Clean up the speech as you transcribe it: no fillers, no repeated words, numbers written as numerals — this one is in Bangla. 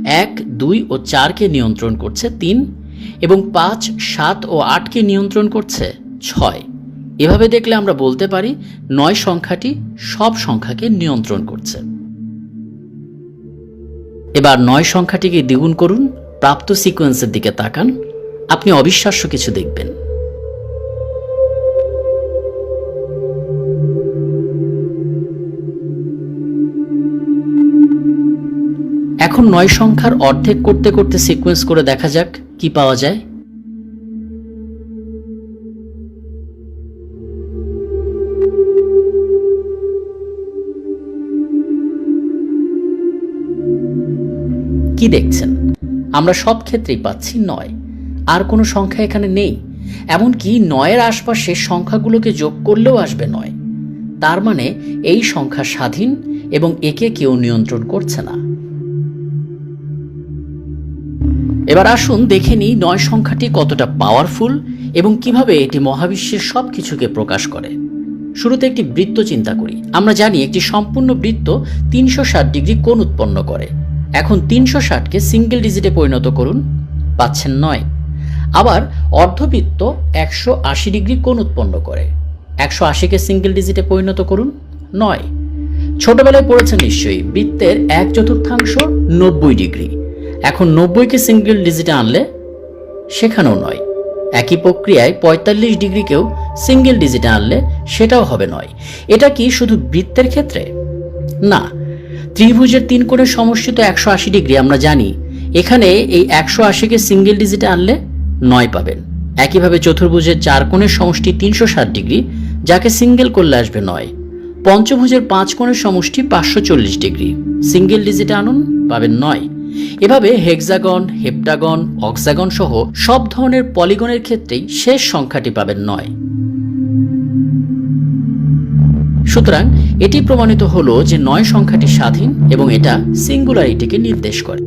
1, 2 ও 4কে নিয়ন্ত্রণ করছে 3 এবং 5, 7 ও 8কে নিয়ন্ত্রণ করছে 6। এভাবে দেখলে আমরা বলতে পারি 9 সংখ্যাটি সব সংখ্যাকে নিয়ন্ত্রণ করছে। এবার 9 সংখ্যাটিকে দ্বিগুণ করুন, প্রাপ্ত সিকোয়েন্সের দিকে তাকান, আপনি অবিশ্বাস্য কিছু দেখবেন। এখন 9 সংখ্যার অর্ধেক করতে করতে সিকোয়েন্স করে দেখা যাক কি পাওয়া যায়। কি দেখছেন? আমরা সব ক্ষেত্রেই পাচ্ছি 9, আর কোনো সংখ্যা এখানে নেই। এমনকি 9-এর আশপাশে সংখ্যাগুলোকে যোগ করলেও আসবে 9। তার মানে এই সংখ্যা স্বাধীন এবং একে কেউ নিয়ন্ত্রণ করছে না। এবার আসুন দেখে নিই 9 সংখ্যাটি কতটা পাওয়ারফুল এবং কিভাবে এটি মহাবিশ্বের সব কিছুকে প্রকাশ করে। শুরুতে একটি বৃত্ত চিন্তা করি। আমরা জানি একটি সম্পূর্ণ বৃত্ত 360 ডিগ্রি কোণ উৎপন্ন করে। এখন 360কে সিঙ্গেল ডিজিটে পরিণত করুন, পাচ্ছেন 9। আবার অর্ধবৃত্ত 180 ডিগ্রি কোণ উৎপন্ন করে। 180কে সিঙ্গেল ডিজিটে পরিণত করুন, 9। ছোটবেলায় পড়েছেন নিশ্চয়ই, বৃত্তের 1/4 90 ডিগ্রি। এখন 90কে সিঙ্গেল ডিজিটে আনলে সেখানেও 9। একই প্রক্রিয়ায় 45 ডিগ্রিকেও সিঙ্গেল ডিজিটে আনলে সেটাও হবে 9। এটা কি শুধু বৃত্তের ক্ষেত্রে? না, ত্রিভুজের 3 কোণের সমষ্টি তো 180 ডিগ্রি আমরা জানি। এখানে এই 180কে সিঙ্গেল ডিজিটে আনলে 9 পাবেন। একইভাবে চতুর্ভুজের 4 কোণের সমষ্টি 360 ডিগ্রি, যাকে সিঙ্গেল করলে আসবে 9। পঞ্চভুজের 5 কোণের সমষ্টি 540 ডিগ্রি, সিঙ্গেল ডিজিটে আনুন, পাবেন 9। এভাবে হেক্সাগন, হেপ্টাগন, অক্সাগন সহ সব ধরনের পলিগনের ক্ষেত্রেই শেষ সংখ্যাটি পাবেন 9। সুতরাং এটি প্রমাণিত হলো যে 9 সংখ্যাটি স্বাধীন এবং এটা সিঙ্গুলারিটিকে নির্দেশ করে।